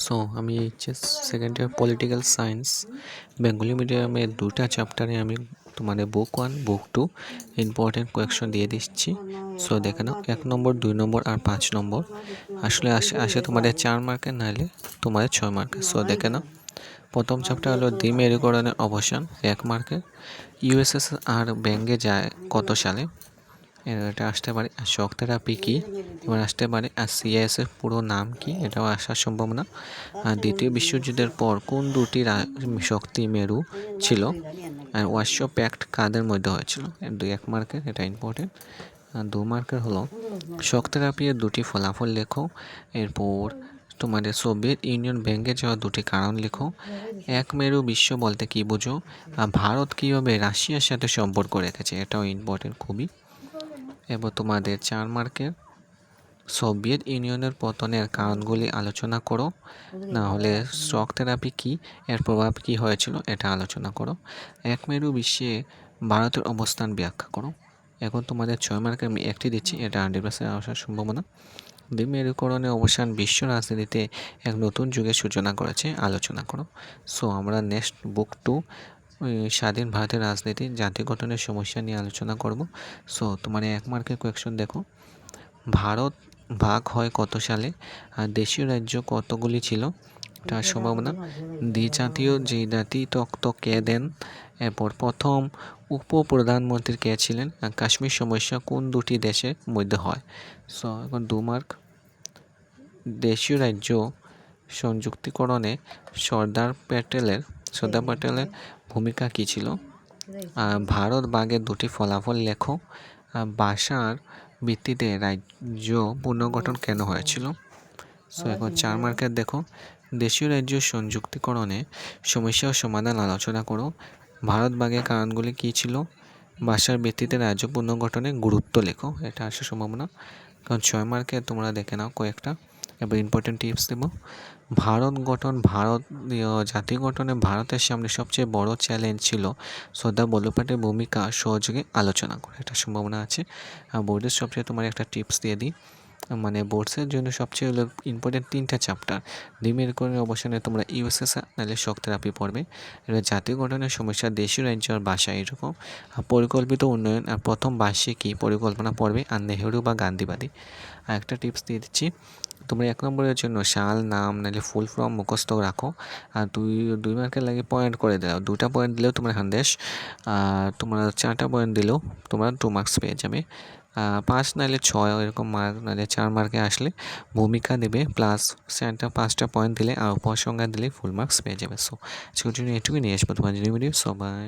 So আমি HS second year political science Bengali মিডিয়ামে দুটা চ্যাপ্টারে আমি তোমাদের বুক 1 বুক 2 ইম্পর্টেন্ট কোয়েকশন দিয়ে দিচ্ছি। সো দেখে নাও 1 নম্বর 2 নম্বর আর 5 নম্বর আসলে আসে তোমাদের 4 মার্কের, নাহলে তোমাদের 6 মার্কের। সো দেখে নাও, প্রথম চ্যাপ্টার হলো দ্বিমেরুকরণের অবসান 1 মার্কের। ইউএসএসআর ভেঙে যায় কত সালে, এটা আসতে পারে। আর শক থেরাপি কী, এবার আসতে পারে। আর সিআইএসের পুরো নাম কি, এটাও আসার সম্ভাবনা। আর দ্বিতীয় বিশ্বযুদ্ধের পর কোন দুটি শক্তি মেরু ছিল, আর ওয়ার্সো প্যাক্ট কাদের মধ্যে হয়েছিল। 1 মার্কের, এটা ইম্পর্টেন্ট। আর 2 মার্কের হলো শক থেরাপির দুটি ফলাফল লেখো। এরপর তোমাদের সোভিয়েত ইউনিয়ন ভেঙে যাওয়া দুটি কারণ লেখো। এক মেরু বিশ্ব বলতে কী বোঝো, আর ভারত কীভাবে রাশিয়ার সাথে সম্পর্ক রেখেছে, এটাও ইম্পর্টেন্ট খুবই। এবার তোমাদের 4 মার্কের সোভিয়েত ইউনিয়নের পতনের কারণগুলি আলোচনা করো, না হলে শক থেরাপি কী, এর প্রভাব কী হয়েছিল, এটা আলোচনা করো। এক মেরু বিশ্বে ভারতের অবস্থান ব্যাখ্যা করো। এখন তোমাদের 6 মার্কে আমি একটি দিচ্ছি, এটা 100% আসার সম্ভাবনা। দ্বিমেরুকরণের অবসান বিশ্ব রাজনীতিতে এক নতুন যুগের সূচনা করেছে, আলোচনা করো। সো আমরা নেক্সট বুক 2 স্বাধীন ভারতের রাজনীতি জাতি গঠনের সমস্যা নিয়ে আলোচনা করব। সো তোমার 1 মার্কের কোয়েকশন দেখো, ভারত ভাগ হয় কত সালে, আর দেশীয় রাজ্য কতগুলি ছিল, তার সম্ভাবনা। দ্বিজাতীয় যে জাতি তত্ত্ব কে দেন, এরপর প্রথম উপপ্রধানমন্ত্রী কে ছিলেন, আর কাশ্মীর সমস্যা কোন দুটি দেশের মধ্যে হয়। সো এখন 2 মার্ক, দেশীয় রাজ্য সংযুক্তিকরণে সর্দার প্যাটেলের ভূমিকা কী ছিল। ভারত ভাগের দুটি ফলাফল লেখো। ভাষার ভিত্তিতে রাজ্য পুনর্গঠন কেন হয়েছিল। সো এখন 4 মার্কের দেখো, দেশীয় রাজ্য সংযুক্তিকরণে সমস্যা ও সমাধান আলোচনা করো। ভারত ভাগের কারণগুলি কী ছিল, ভাষার ভিত্তিতে রাজ্য পুনর্গঠনে গুরুত্ব লেখো, এটা আসার সম্ভাবনা। কারণ 6 মার্কে তোমরা দেখে নাও কয়েকটা। এবার ইম্পর্টেন্ট টিপস দেব। জাতীয় গঠনে ভারতের সামনে সবচেয়ে বড় চ্যালেঞ্জ ছিল সর্দার বল্লভভাইয়ের ভূমিকা সহযোগে আলোচনা করে, এটা সম্ভাবনা আছে। আর বোর্ডের সবচেয়ে তোমার একটা টিপস দিয়ে দিই, মানে বোর্ডসের জন্য সবচেয়ে হলো ইম্পর্টেন্ট 3টা চ্যাপ্টার। দ্বিমেরুকরণের অবসানে তোমরা ইউএসএসআর নাহলে শক থেরাপি পড়বে। এটা জাতীয় গঠনের সমস্যা, দেশীয় রাজ্য আর ভাষা, এরকম। আর পরিকল্পিত উন্নয়ন আর প্রথম বার্ষিকী পরিকল্পনা পড়বে, আর নেহেরু বা গান্ধীবাদী। আর একটা টিপস দিয়ে দিচ্ছি, তোমরা 1 নম্বরের জন্য সাল, নাম নাহলে ফুল ফর্ম মুখস্থ রাখো। আর 2 মার্কের লাগে পয়েন্ট করে দাও। 2টা পয়েন্ট দিলেও তোমরা 100, আর তোমরা 4টা পয়েন্ট দিলেও তোমরা 2 মার্কস পেয়ে যাবে। 5 নাহলে 6 এরকম মার্ক, নাহলে 4 মার্কে আসলে ভূমিকা দেবে প্লাস 5টা পয়েন্ট দিলে আর উপসংহার দিলে ফুল মার্কস পেয়ে যাবে। সো আজকের জন্য এটুকুই নিয়ে আসবো তোমার ভিডিও। সবাই